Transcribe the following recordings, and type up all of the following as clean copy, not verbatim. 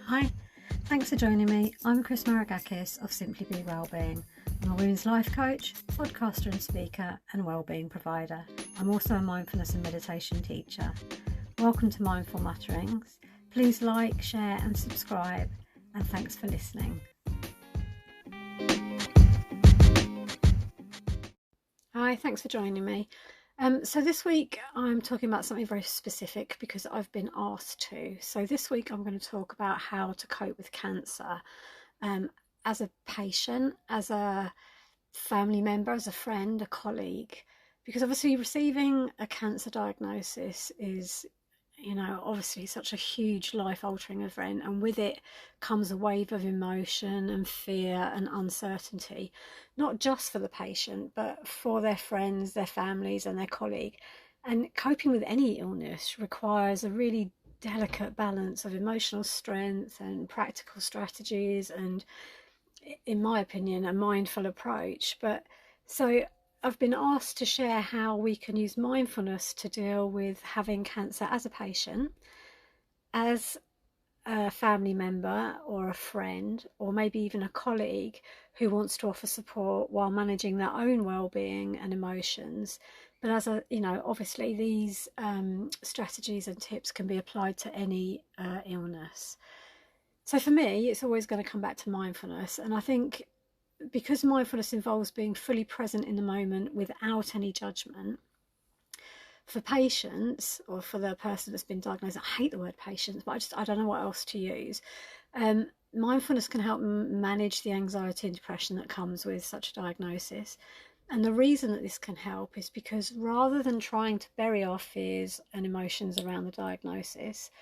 Hi, thanks for joining me. I'm Chris Maragkakis of Simply Be Wellbeing. I'm a women's life coach, podcaster and speaker, and wellbeing provider. I'm also a mindfulness and meditation teacher. Welcome to Mindful Mutterings. Please like, share and subscribe, and thanks for listening. Hi, thanks for joining me. So this week I'm talking about something very specific because I've been asked to. So this week I'm going to talk about how to cope with cancer as a patient, as a family member, as a friend, a colleague, because obviously receiving a cancer diagnosis is, obviously such a huge life-altering event, and with it comes a wave of emotion and fear and uncertainty, not just for the patient but for their friends, their families and their colleague. And coping with any illness requires a really delicate balance of emotional strength and practical strategies and, in my opinion, a mindful approach. But so I've been asked to share how we can use mindfulness to deal with having cancer as a patient, as a family member or a friend, or maybe even a colleague who wants to offer support while managing their own well-being and emotions. But obviously these strategies and tips can be applied to any illness. So for me, it's always going to come back to mindfulness. And I think because mindfulness involves being fully present in the moment without any judgment, for patients, or for the person that's been diagnosed, I hate the word patients, but I don't know what else to use. Mindfulness can help manage the anxiety and depression that comes with such a diagnosis. And the reason that this can help is because rather than trying to bury our fears and emotions around the diagnosis,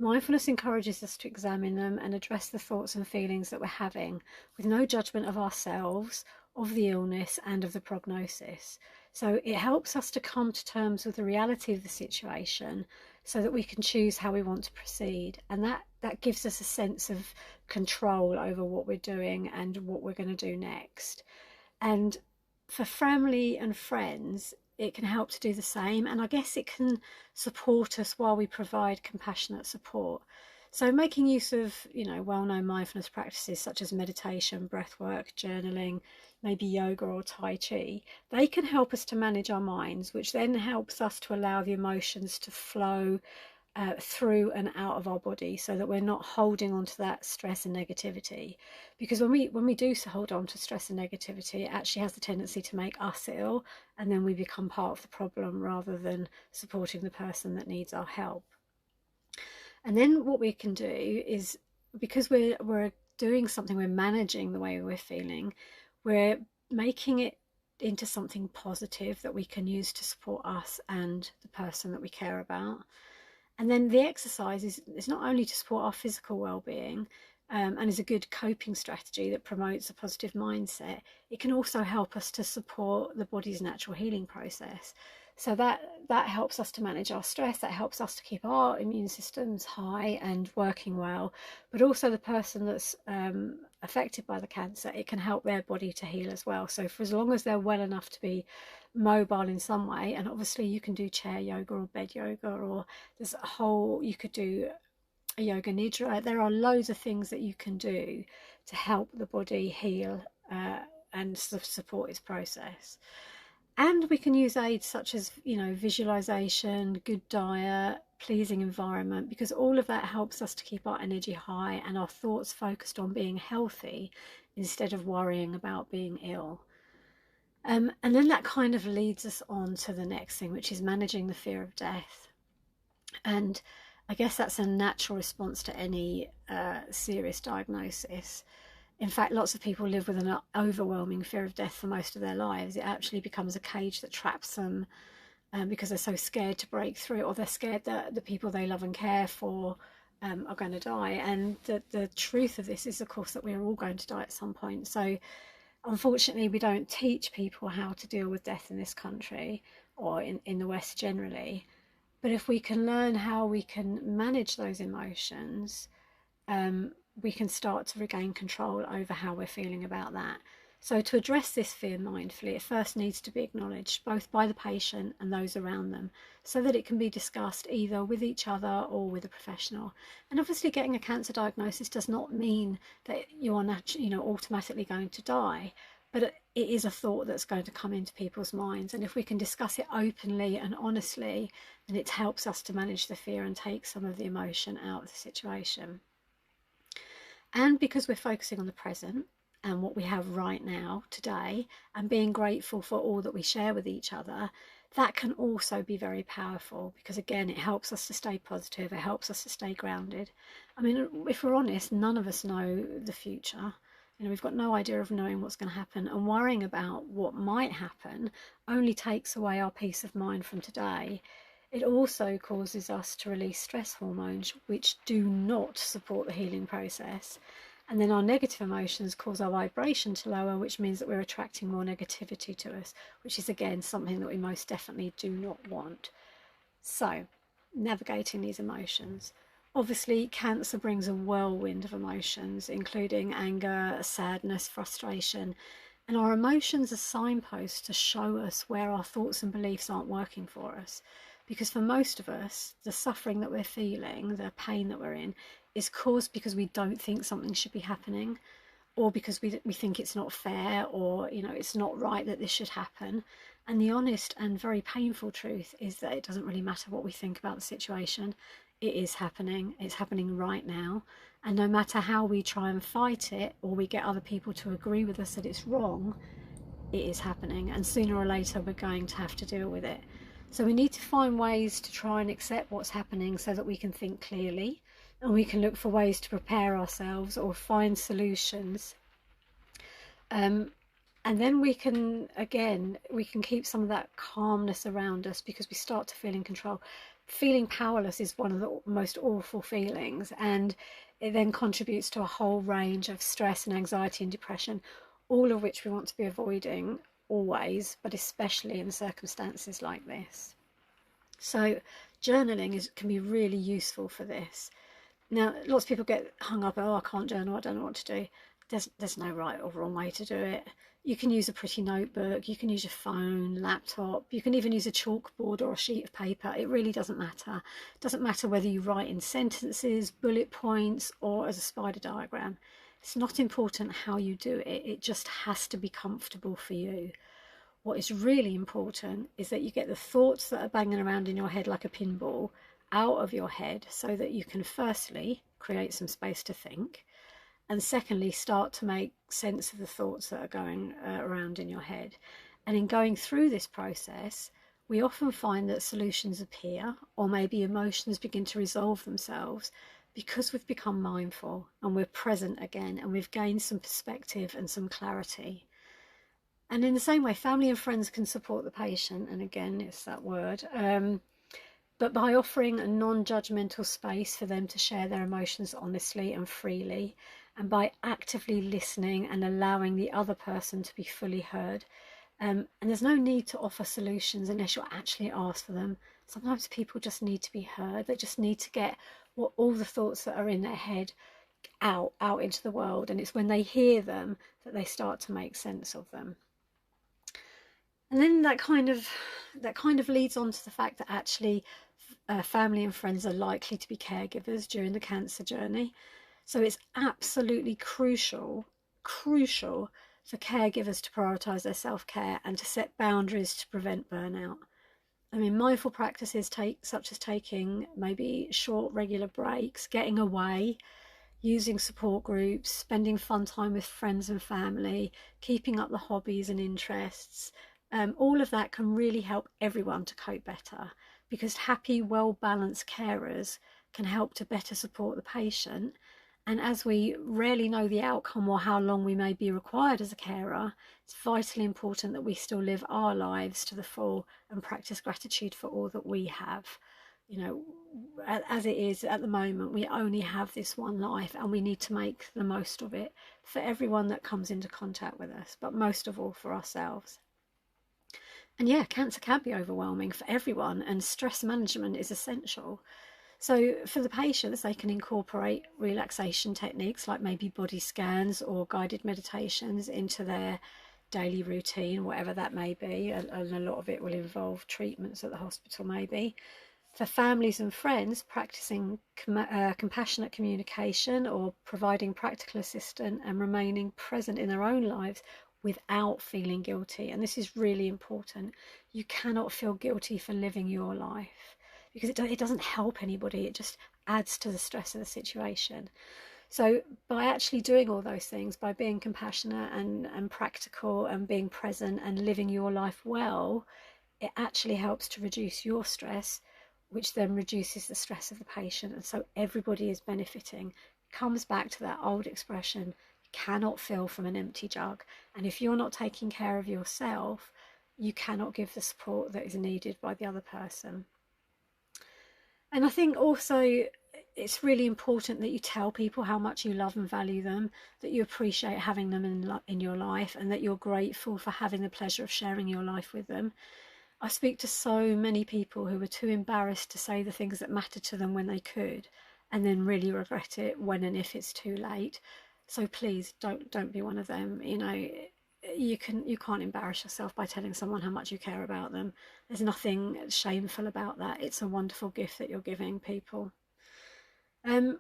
mindfulness encourages us to examine them and address the thoughts and feelings that we're having with no judgment of ourselves, of the illness and of the prognosis. So it helps us to come to terms with the reality of the situation so that we can choose how we want to proceed. And that gives us a sense of control over what we're doing and what we're going to do next. And for family and friends, it can help to do the same, and I guess it can support us while we provide compassionate support. So making use of well-known mindfulness practices such as meditation, breathwork, journaling, maybe yoga or tai chi, they can help us to manage our minds, which then helps us to allow the emotions to flow through and out of our body, so that we're not holding on to that stress and negativity. Because when we do hold on to stress and negativity, it actually has the tendency to make us ill, and then we become part of the problem rather than supporting the person that needs our help. And then what we can do is, because we're doing something, we're managing the way we're feeling, we're making it into something positive that we can use to support us and the person that we care about. And then the exercise is not only to support our physical well-being and is a good coping strategy that promotes a positive mindset, it can also help us to support the body's natural healing process. So that helps us to manage our stress, that helps us to keep our immune systems high and working well, but also the person that's affected by the cancer, it can help their body to heal as well. So for as long as they're well enough to be mobile in some way, and obviously you can do chair yoga or bed yoga, or you could do a yoga nidra. There are loads of things that you can do to help the body heal and support its process. And we can use aids such as visualization, good diet, pleasing environment, because all of that helps us to keep our energy high and our thoughts focused on being healthy instead of worrying about being ill. And then that kind of leads us on to the next thing, which is managing the fear of death. And I guess that's a natural response to any serious diagnosis. In fact, lots of people live with an overwhelming fear of death for most of their lives. It actually becomes a cage that traps them because they're so scared to break through, or they're scared that the people they love and care for are going to die. And the truth of this is, of course, that we're all going to die at some point. So unfortunately, we don't teach people how to deal with death in this country, or in the West generally. But if we can learn how we can manage those emotions, we can start to regain control over how we're feeling about that. So to address this fear mindfully, it first needs to be acknowledged both by the patient and those around them, so that it can be discussed either with each other or with a professional. And obviously getting a cancer diagnosis does not mean that you are automatically going to die, but it is a thought that's going to come into people's minds. And if we can discuss it openly and honestly, then it helps us to manage the fear and take some of the emotion out of the situation. And because we're focusing on the present and what we have right now, today, and being grateful for all that we share with each other, that can also be very powerful, because again, it helps us to stay positive, it helps us to stay grounded. I mean, if we're honest, none of us know the future. We've got no idea of knowing what's going to happen, and worrying about what might happen only takes away our peace of mind from today. It also causes us to release stress hormones, which do not support the healing process. And then our negative emotions cause our vibration to lower, which means that we're attracting more negativity to us, which is again something that we most definitely do not want. So, navigating these emotions. Obviously, cancer brings a whirlwind of emotions, including anger, sadness, frustration. And our emotions are signposts to show us where our thoughts and beliefs aren't working for us. Because for most of us, the suffering that we're feeling, the pain that we're in, is caused because we don't think something should be happening, or because we think it's not fair, or it's not right that this should happen. And the honest and very painful truth is that it doesn't really matter what we think about the situation. It is happening. It's happening right now. And no matter how we try and fight it, or we get other people to agree with us that it's wrong, it is happening. And sooner or later, we're going to have to deal with it. So we need to find ways to try and accept what's happening so that we can think clearly, and we can look for ways to prepare ourselves or find solutions. And then we can keep some of that calmness around us, because we start to feel in control. Feeling powerless is one of the most awful feelings, and it then contributes to a whole range of stress and anxiety and depression, all of which we want to be avoiding always, but especially in circumstances like this. So journaling can be really useful for this. Now, lots of people get hung up, oh, I can't journal, I don't know what to do. There's no right or wrong way to do it. You can use a pretty notebook, you can use your phone, laptop, you can even use a chalkboard or a sheet of paper. It really doesn't matter. It doesn't matter whether you write in sentences, bullet points, or as a spider diagram. It's not important how you do it, it just has to be comfortable for you. What is really important is that you get the thoughts that are banging around in your head like a pinball out of your head, so that you can firstly create some space to think, and secondly start to make sense of the thoughts that are going around in your head. And in going through this process, we often find that solutions appear, or maybe emotions begin to resolve themselves, because we've become mindful and we're present again, and we've gained some perspective and some clarity. And in the same way, family and friends can support the patient, and again, it's that word, but by offering a non-judgmental space for them to share their emotions honestly and freely, and by actively listening and allowing the other person to be fully heard. And there's no need to offer solutions unless you're actually asked for them. Sometimes people just need to be heard. They just need to get all the thoughts that are in their head out into the world. And it's when they hear them that they start to make sense of them. And then that kind of leads on to the fact that actually family and friends are likely to be caregivers during the cancer journey. So it's absolutely crucial for caregivers to prioritise their self-care and to set boundaries to prevent burnout. I mean, mindful practices such as taking maybe short regular breaks, getting away, using support groups, spending fun time with friends and family, keeping up the hobbies and interests, all of that can really help everyone to cope better, because happy, well-balanced carers can help to better support the patient. And as we rarely know the outcome or how long we may be required as a carer, it's vitally important that we still live our lives to the full and practice gratitude for all that we have. As it is at the moment, we only have this one life, and we need to make the most of it for everyone that comes into contact with us, but most of all for ourselves. And yeah, cancer can be overwhelming for everyone, and stress management is essential. So for the patients, they can incorporate relaxation techniques like maybe body scans or guided meditations into their daily routine, whatever that may be. And a lot of it will involve treatments at the hospital maybe. For families and friends, practicing compassionate communication or providing practical assistance and remaining present in their own lives without feeling guilty. And this is really important. You cannot feel guilty for living your life, because it doesn't help anybody. It just adds to the stress of the situation. So by actually doing all those things, by being compassionate and practical and being present and living your life well, it actually helps to reduce your stress, which then reduces the stress of the patient. And so everybody is benefiting. It comes back to that old expression, you cannot fill from an empty jug. And if you're not taking care of yourself, you cannot give the support that is needed by the other person. And I think also it's really important that you tell people how much you love and value them, that you appreciate having them in your life, and that you're grateful for having the pleasure of sharing your life with them. I speak to so many people who are too embarrassed to say the things that matter to them when they could, and then really regret it when and if it's too late. So please don't be one of them. You can't embarrass yourself by telling someone how much you care about them. There's nothing shameful about that. It's a wonderful gift that you're giving people. And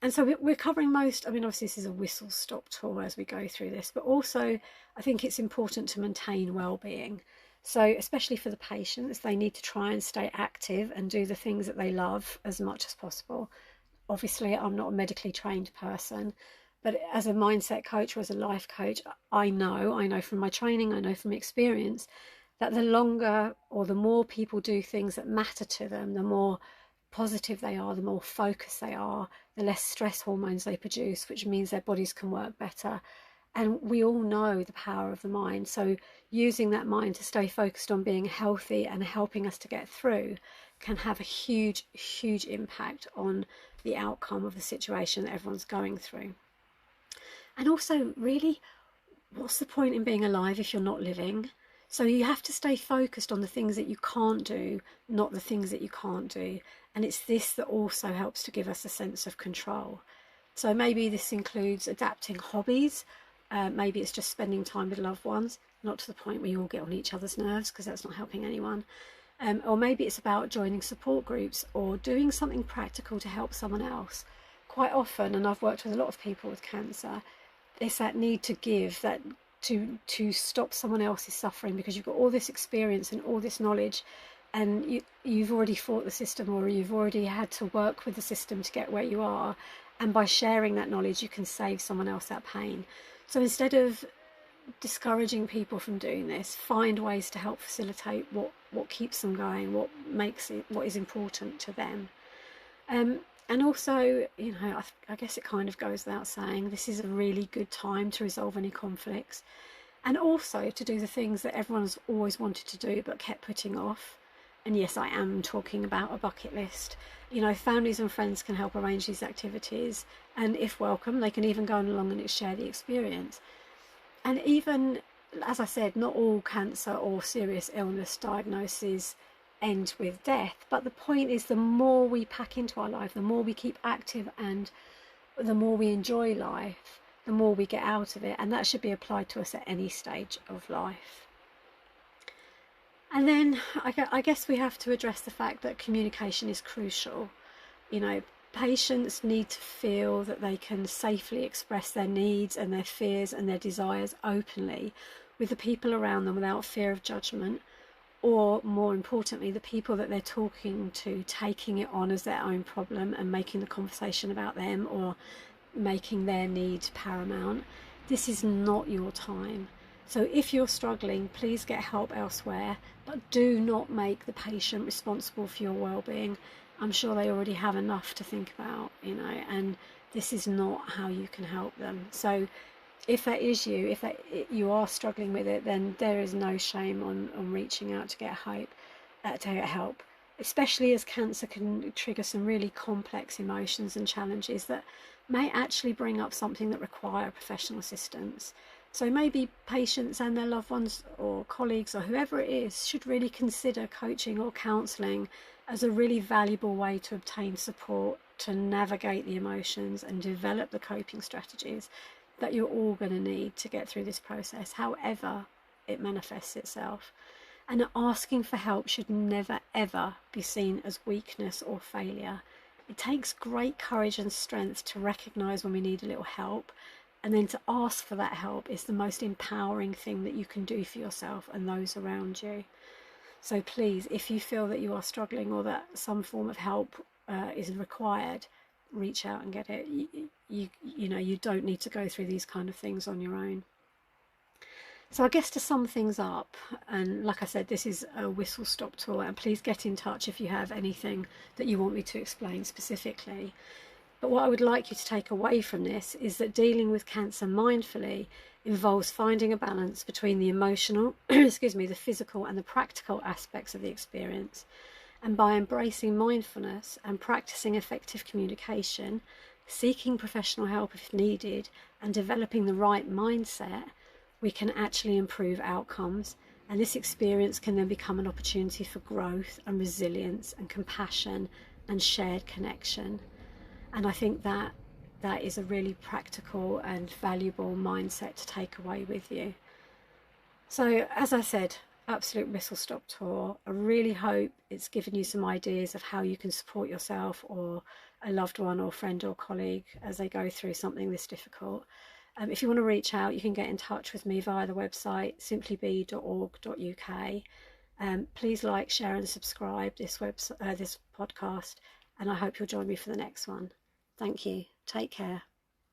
so we're covering most, I mean, obviously this is a whistle-stop tour as we go through this, but also I think it's important to maintain well-being. So especially for the patients, they need to try and stay active and do the things that they love as much as possible. Obviously, I'm not a medically trained person, but as a mindset coach or as a life coach, I know from my training, I know from experience, that the longer or the more people do things that matter to them, the more positive they are, the more focused they are, the less stress hormones they produce, which means their bodies can work better. And we all know the power of the mind. So using that mind to stay focused on being healthy and helping us to get through can have a huge, huge impact on the outcome of the situation that everyone's going through. And also, really, what's the point in being alive if you're not living? So you have to stay focused on the things that you can't do, not the things that you can't do. And it's this that also helps to give us a sense of control. So maybe this includes adapting hobbies. Maybe it's just spending time with loved ones, not to the point where you all get on each other's nerves, because that's not helping anyone. Or maybe it's about joining support groups or doing something practical to help someone else. Quite often, and I've worked with a lot of people with cancer, it's that need to give, that to stop someone else's suffering, because you've got all this experience and all this knowledge, and you've already fought the system, or you've already had to work with the system to get where you are, and by sharing that knowledge you can save someone else that pain. So instead of discouraging people from doing this, find ways to help facilitate what keeps them going, what is important to them. And also, I guess it kind of goes without saying, this is a really good time to resolve any conflicts, and also to do the things that everyone's always wanted to do but kept putting off. And yes, I am talking about a bucket list. Families and friends can help arrange these activities, and if welcome, they can even go along and share the experience. And even, as I said, not all cancer or serious illness diagnoses end with death, but the point is, the more we pack into our life, the more we keep active, and the more we enjoy life, the more we get out of it. And that should be applied to us at any stage of life. And then I guess we have to address the fact that communication is crucial. Patients need to feel that they can safely express their needs and their fears and their desires openly with the people around them without fear of judgment, or more importantly, the people that they're talking to taking it on as their own problem and making the conversation about them or making their needs paramount. This is not your time. So if you're struggling, please get help elsewhere, but do not make the patient responsible for your well-being. I'm sure they already have enough to think about, and this is not how you can help them. So if that is you, if you are struggling with it, then there is no shame on reaching out to get help, especially as cancer can trigger some really complex emotions and challenges that may actually bring up something that require professional assistance. So maybe patients and their loved ones or colleagues or whoever it is should really consider coaching or counselling as a really valuable way to obtain support, to navigate the emotions and develop the coping strategies that you're all going to need to get through this process, however it manifests itself. And asking for help should never ever be seen as weakness or failure. It takes great courage and strength to recognise when we need a little help, and then to ask for that help is the most empowering thing that you can do for yourself and those around you. So please, if you feel that you are struggling or that some form of help is required, reach out and get it. You know, you don't need to go through these kind of things on your own. So I guess to sum things up, and like I said, this is a whistle-stop tour, and please get in touch if you have anything that you want me to explain specifically. But what I would like you to take away from this is that dealing with cancer mindfully involves finding a balance between the emotional, the physical and the practical aspects of the experience. And by embracing mindfulness and practicing effective communication, seeking professional help if needed, and developing the right mindset, we can actually improve outcomes. And this experience can then become an opportunity for growth and resilience and compassion and shared connection. And I think that is a really practical and valuable mindset to take away with you. So as I said, absolute whistle-stop tour. I really hope it's given you some ideas of how you can support yourself or a loved one or friend or colleague as they go through something this difficult. If you want to reach out, you can get in touch with me via the website simplybe.org.uk. Please like, share and subscribe this podcast, and I hope you'll join me for the next one. Thank you. Take care.